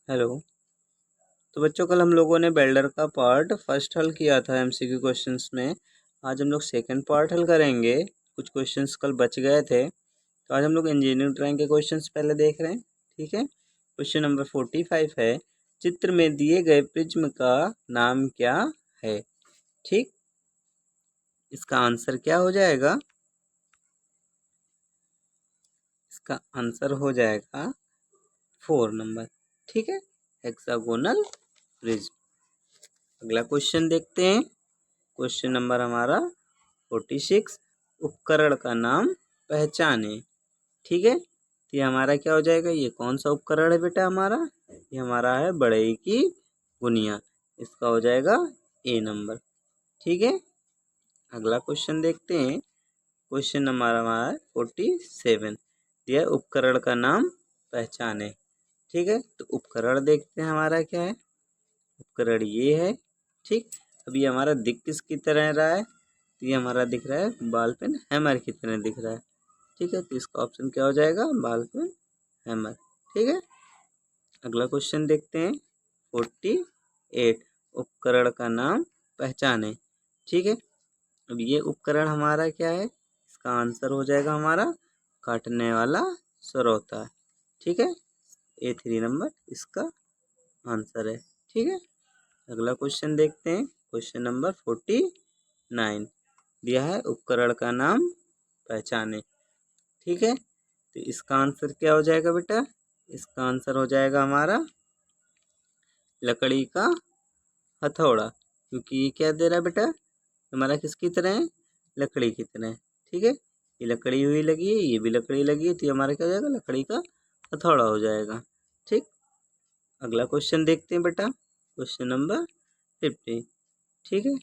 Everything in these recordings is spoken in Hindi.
हेलो। तो बच्चों, कल हम लोगों ने बेल्डर का पार्ट फर्स्ट हल किया था एमसीक्यू क्वेश्चंस में। आज हम लोग सेकंड पार्ट हल करेंगे। कुछ क्वेश्चंस कल बच गए थे, तो आज हम लोग इंजीनियरिंग ड्राइंग के क्वेश्चंस पहले देख रहे हैं। ठीक है, क्वेश्चन नंबर 45 है, चित्र में दिए गए प्रिज्म का नाम क्या है। ठीक, इसका आंसर क्या हो जाएगा? इसका आंसर हो जाएगा 4 नंबर। ठीक है, हेक्सागोनल प्रिज्म। अगला क्वेश्चन देखते हैं। क्वेश्चन नंबर हमारा 46, उपकरण का नाम पहचाने। ठीक है, तो ये हमारा क्या हो जाएगा? ये कौन सा उपकरण है बेटा हमारा? ये हमारा है बढ़ई की गुनिया। इसका हो जाएगा ए नंबर। ठीक है, अगला क्वेश्चन देखते हैं। क्वेश्चन नंबर हमारा 47, यह उपकरण का नाम पहचाने। ठीक है, तो उपकरण देखते हैं हमारा क्या है। उपकरण ये है। ठीक, अभी हमारा दिख किसकी तरह रहा है? तो ये हमारा दिख रहा है बॉल पेन हैमर की तरह दिख रहा है। ठीक है, तो इसका ऑप्शन क्या हो जाएगा? Ball pen hammer. ठीक है, अगला क्वेश्चन देखते हैं 48, उपकरण का नाम पहचाने। ठीक है, अब ये उपकरण हमारा क्या है? इसका आंसर हो जाएगा हमारा काटने वाला सरौता। ठीक है, A3 नंबर इसका आंसर है। ठीक है, अगला क्वेश्चन देखते हैं। क्वेश्चन नंबर 49 दिया है, उपकरण का नाम पहचाने। ठीक है, तो इसका आंसर क्या हो जाएगा बेटा? इसका आंसर हो जाएगा हमारा लकड़ी का हथौड़ा, क्योंकि ये क्या दे रहा है बेटा? हमारा किसकी तरह है? लकड़ी की तरह। ठीक है, ये लकड़ी हुई लगी है, ये भी लकड़ी लगी है, तो ये हमारा क्या हो जाएगा? लकड़ी का हथौड़ा हो जाएगा। ठीक, अगला क्वेश्चन देखते हैं बेटा। Question number 50। ठीक है,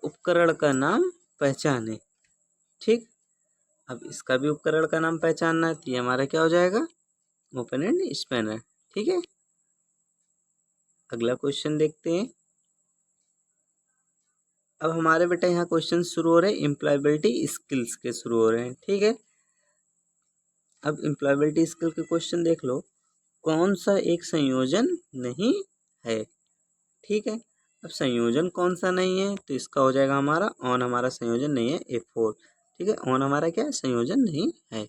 उपकरण का नाम पहचाने। ठीक, अब इसका भी उपकरण का नाम पहचानना है, तो ये हमारा क्या हो जाएगा? Open end spanner. ठीक है, अगला क्वेश्चन देखते हैं। अब हमारे बेटा यहाँ क्वेश्चन शुरू हो रहे हैं एम्प्लॉयबिलिटी स्किल्स के शुरू हो रहे हैं। ठीक है, अब एम्प्लॉयबिलिटी स्किल के क्वेश्चन देख लो। कौन सा एक संयोजन नहीं है? ठीक है, अब संयोजन कौन सा नहीं है? तो इसका हो जाएगा हमारा ऑन, हमारा संयोजन नहीं है A4। ठीक है, ऑन हमारा क्या है? संयोजन नहीं है।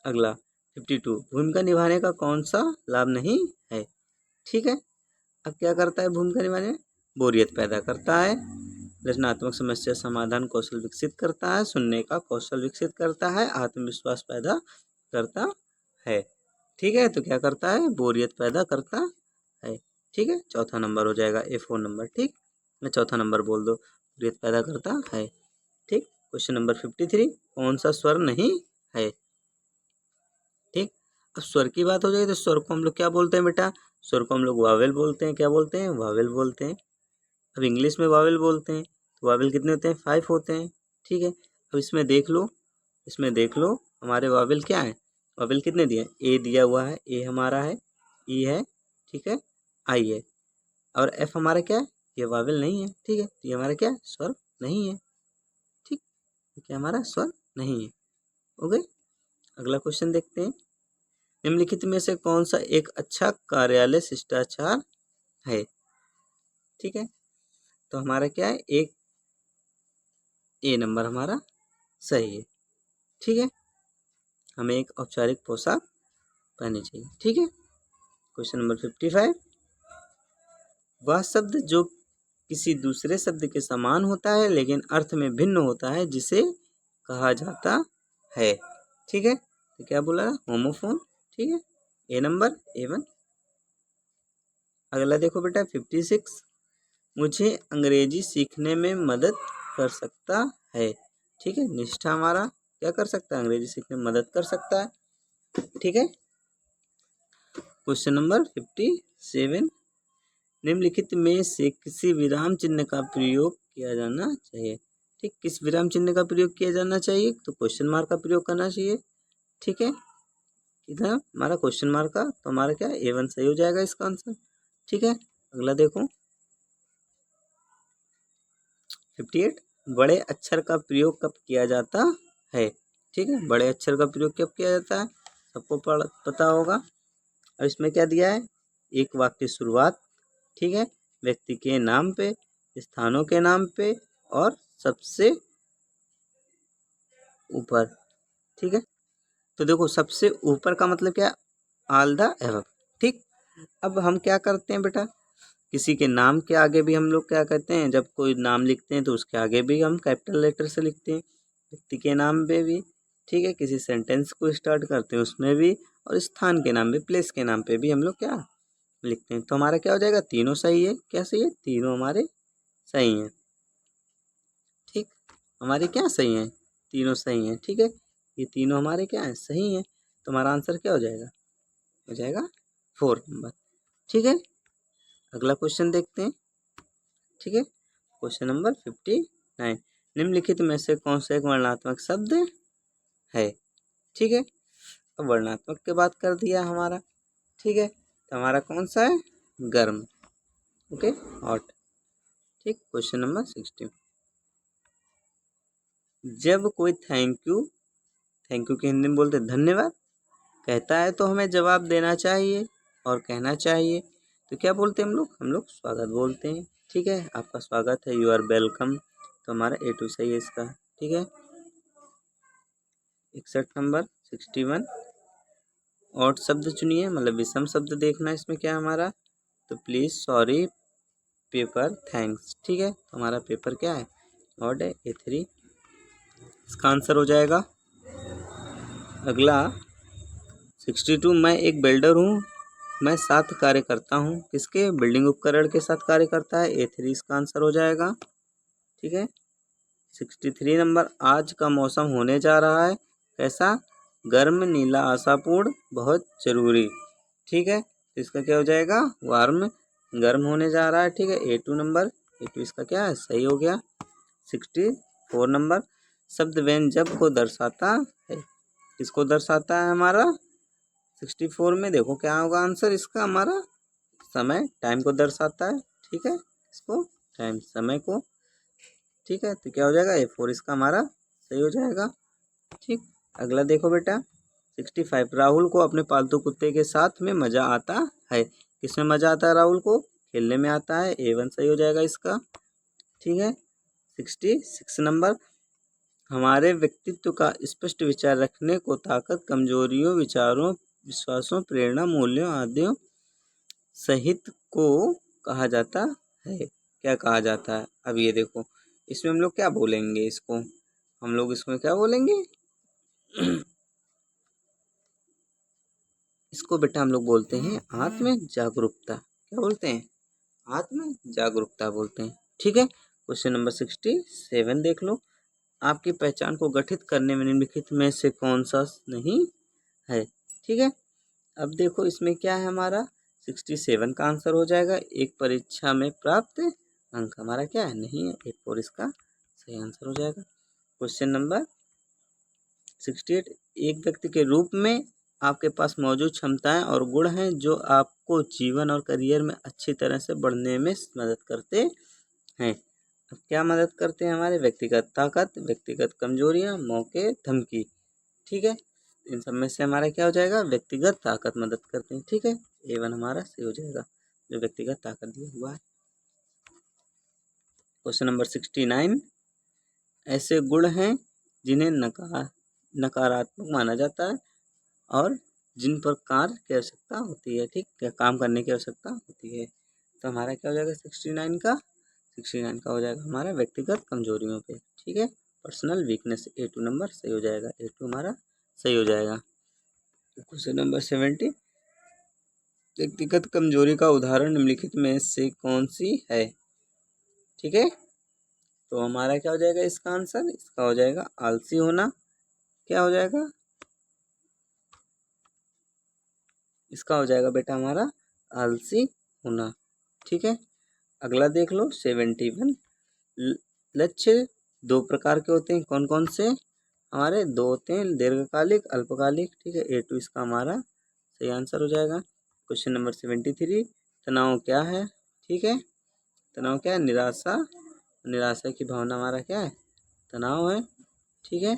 अगला 52, भूमिका निभाने का कौन सा लाभ नहीं है? ठीक है, अब क्या करता है भूमिका निभाने में? बोरियत पैदा करता है, रचनात्मक समस्या समाधान कौशल विकसित करता है, सुनने का कौशल विकसित करता है, आत्मविश्वास पैदा करता है। ठीक है, तो क्या करता है? बोरियत पैदा करता है। ठीक है, चौथा नंबर हो जाएगा A4 नंबर। ठीक, मैं चौथा नंबर बोल दो, बोरियत पैदा करता है। ठीक, क्वेश्चन नंबर 53, कौन सा स्वर नहीं है? ठीक, अब स्वर की बात हो जाए तो स्वर को हम लोग क्या बोलते हैं बेटा? स्वर को हम लोग वावेल बोलते हैं। क्या बोलते हैं? वावेल बोलते हैं। अब इंग्लिश में वावेल बोलते हैं, तो वावेल कितने होते हैं? 5 होते हैं। ठीक है, अब इसमें देख लो, इसमें देख लो हमारे वावेल क्या है? वावेल कितने दिए? ए दिया हुआ है, ए हमारा है, ई है, ठीक है, आई है, और एफ हमारा क्या है? ये वावेल नहीं है। ठीक है, तो ये हमारा क्या है? स्वर नहीं है। ठीक, ये क्या हमारा स्वर नहीं है। ओके, अगला क्वेश्चन देखते हैं। निम्नलिखित में से कौन सा एक अच्छा कार्यालय शिष्टाचार है? ठीक है, तो हमारा क्या है? एक ए नंबर हमारा सही है। ठीक है, हमें एक औपचारिक पोशाक पहननी चाहिए। ठीक है, क्वेश्चन नंबर 55, वह शब्द जो किसी दूसरे शब्द के समान होता है लेकिन अर्थ में भिन्न होता है, जिसे कहा जाता है। ठीक है, तो क्या बोला? होमोफोन। ठीक है, ए नंबर A1। अगला देखो बेटा 56, मुझे अंग्रेजी सीखने में मदद कर सकता है। ठीक है, निष्ठा हमारा क्या कर सकता है? अंग्रेजी सीखने में मदद कर सकता है। ठीक है, क्वेश्चन नंबर 57, निम्नलिखित में से किसी विराम चिन्ह का प्रयोग किया जाना चाहिए। ठीक, किस विराम चिन्ह का प्रयोग किया जाना चाहिए? तो क्वेश्चन मार्क का प्रयोग करना चाहिए। ठीक है, इधर हमारा क्वेश्चन मार्क का, तो हमारा क्या A1 सही हो जाएगा इसका आंसर। ठीक है, अगला देखो 58, बड़े अक्षर का प्रयोग कब किया जाता है? ठीक है, बड़े अक्षर का प्रयोग कब किया जाता है? सबको पता होगा। अब इसमें क्या दिया है, एक वाक्य शुरुआत, ठीक है, व्यक्ति के नाम पे, स्थानों के नाम पे और सबसे ऊपर, ठीक है। तो देखो सबसे ऊपर का मतलब क्या, ऑल द एबव, ठीक। अब हम क्या करते हैं बेटा, किसी के नाम के आगे भी हम लोग क्या कहते हैं, जब कोई नाम लिखते हैं तो उसके आगे भी हम कैपिटल लेटर से लिखते हैं, व्यक्ति के नाम पे भी, ठीक है, किसी सेंटेंस को स्टार्ट करते हैं उसमें भी, और स्थान के नाम पे, प्लेस के नाम पे भी हम लोग क्या लिखते हैं। तो हमारा क्या हो जाएगा, तीनों सही है, क्या सही है, तीनों हमारे सही हैं, ठीक, हमारे क्या सही हैं, तीनों सही हैं, ठीक है, ये तीनों हमारे क्या हैं, सही हैं। तो हमारा आंसर क्या हो जाएगा 4 नंबर, ठीक है। अगला क्वेश्चन देखते हैं, ठीक है, क्वेश्चन नंबर 59, निम्नलिखित में से कौन सा एक वर्णात्मक शब्द है, ठीक है। अब वर्णात्मक की बात कर दिया हमारा, ठीक है, तो हमारा कौन सा है, गर्म, ओके, हॉट, ठीक। क्वेश्चन नंबर 60, जब कोई थैंक यू के हिंदी में बोलते धन्यवाद कहता है तो हमें जवाब देना चाहिए और कहना चाहिए, तो क्या बोलते हैं हम लोग स्वागत बोलते हैं, ठीक है, आपका स्वागत है, यू आर वेलकम, तो हमारा ए टू सही है इसका, ठीक है। 61 नंबर 61, ऑड शब्द चुनिए, मतलब विषम शब्द देखना इसमें क्या है हमारा, तो प्लीज, सॉरी, पेपर, थैंक्स, ठीक है, तो हमारा पेपर क्या है, ऑड है, A3 इसका आंसर हो जाएगा। अगला 62, मैं एक बिल्डर हूँ, मैं साथ कार्य करता हूँ, किसके, बिल्डिंग उपकरण के साथ कार्य करता है, A3 इसका आंसर हो जाएगा, ठीक है। 63 नंबर, आज का मौसम होने जा रहा है कैसा, गर्म, नीला, आशापूर्ण, बहुत जरूरी, ठीक है, तो इसका क्या हो जाएगा, वार्म, गर्म होने जा रहा है, ठीक है। A2 नंबर, A2 इसका क्या है, सही हो गया। 64 नंबर, शब्द व्यंजक को दर्शाता है, किसको दर्शाता है हमारा, 64 में देखो क्या होगा आंसर इसका हमारा, समय, टाइम को दर्शाता है, ठीक है, इसको टाइम, समय को, ठीक है, तो क्या हो जाएगा, A4 इसका हमारा सही हो जाएगा, ठीक। अगला देखो बेटा 65, राहुल को अपने पालतू कुत्ते के साथ में मजा आता है, किसमें मजा आता है, राहुल को खेलने में आता है, A1 सही हो जाएगा इसका, ठीक है। 66 नंबर, हमारे व्यक्तित्व का स्पष्ट विचार रखने को ताकत, कमजोरियों, विचारों, विश्वासों, प्रेरणा, मूल्यों आदि सहित को कहा जाता है, क्या कहा जाता है। अब ये देखो इसमें हम लोग क्या बोलेंगे, इसको हम लोग इसमें क्या बोलेंगे इसको बेटा हम लोग बोलते हैं आत्म जागरूकता, क्या बोलते हैं, आत्म जागरूकता बोलते हैं, ठीक है। क्वेश्चन नंबर 67 देख लो, आपकी पहचान को गठित करने में निम्नलिखित में से कौन सा नहीं है, ठीक है। अब देखो इसमें क्या है हमारा, 67 का आंसर हो जाएगा, एक परीक्षा में प्राप्त अंक हमारा क्या है, नहीं है, 84 इसका सही आंसर हो जाएगा। क्वेश्चन नंबर 68, एक व्यक्ति के रूप में आपके पास मौजूद क्षमताएं और गुण हैं जो आपको जीवन और करियर में अच्छी तरह से बढ़ने में मदद करते हैं। अब क्या मदद करते हैं, हमारे व्यक्तिगत ताकत, व्यक्तिगत कमजोरियां, मौके, धमकी, ठीक है, इन सब में से हमारा क्या हो जाएगा, व्यक्तिगत ताकत मदद करते हैं, ठीक है, A1 हमारा सही हो जाएगा, जो व्यक्तिगत ताकत दिया हुआ है। क्वेश्चन नंबर 69, ऐसे गुण हैं जिन्हें नकारात्मक माना जाता है और जिन पर कार्य की आवश्यकता होती है, ठीक, क्या काम करने की आवश्यकता होती है, तो हमारा क्या हो जाएगा 69 का हो जाएगा हमारा व्यक्तिगत कमजोरियों पे, ठीक है, पर्सनल वीकनेस, A2 नंबर सही हो जाएगा, A2 हमारा सही हो जाएगा। क्वेश्चन नंबर 70, व्यक्तिगत कमजोरी का उदाहरण निम्नलिखित में से कौन सी है, ठीक है, तो हमारा क्या हो जाएगा इसका आंसर, इसका हो जाएगा आलसी होना, क्या हो जाएगा, इसका हो जाएगा बेटा हमारा आलसी होना, ठीक है। अगला देख लो 71, लक्ष्य दो प्रकार के होते हैं, कौन कौन से, हमारे दो होते हैं, दीर्घकालिक, अल्पकालिक, ठीक है, A2 इसका हमारा सही आंसर हो जाएगा। क्वेश्चन नंबर 73, तनाव क्या है, ठीक है, तनाव क्या है, निराशा, निराशा की भावना हमारा क्या है, तनाव है, ठीक है।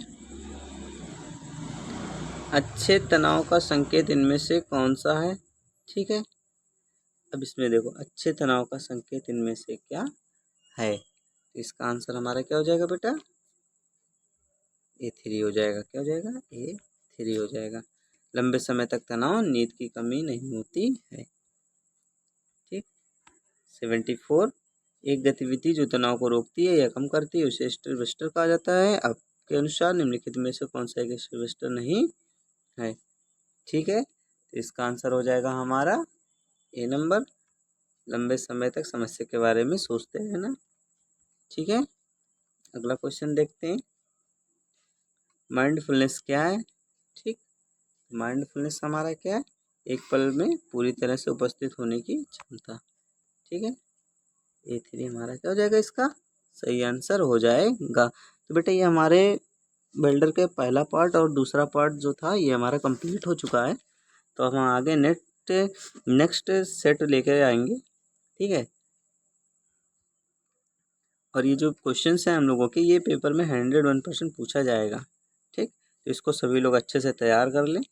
अच्छे तनाव का संकेत इनमें से कौन सा है, ठीक है। अब इसमें देखो, अच्छे तनाव का संकेत इनमें से क्या है, तो इसका आंसर हमारा क्या हो जाएगा बेटा, A3 हो जाएगा। क्या हो जाएगा, A3 हो जाएगा। लंबे समय तक तनाव, नींद की कमी नहीं होती है। ठीक। 74, एक गतिविधि जो तनाव को रोकती है या कम करती है उसे स्ट्रेस बस्टर कहा जाता है। आपके अनुसार निम्नलिखित में से कौन सा एक स्ट्रेस बस्टर नहीं है। ठीक है, तो इसका आंसर हो जाएगा हमारा ए नंबर, लंबे समय तक समस्या के बारे में सोचते रहना। ठीक है, अगला क्वेश्चन देखते हैं। माइंडफुलनेस क्या है। ठीक, माइंडफुलनेस हमारा क्या है, एक पल में पूरी तरह से उपस्थित होने की क्षमता। ठीक है, A3 हमारा क्या हो जाएगा, इसका सही आंसर हो जाएगा। तो बेटा ये हमारे बिल्डर के पहला पार्ट और दूसरा पार्ट जो था ये हमारा कंप्लीट हो चुका है। तो हम आगे नेक्स्ट सेट लेकर आएंगे। ठीक है, और ये जो क्वेश्चंस हैं हम लोगों के, ये पेपर में 101% पूछा जाएगा। ठीक, तो इसको सभी लोग अच्छे से तैयार कर लें।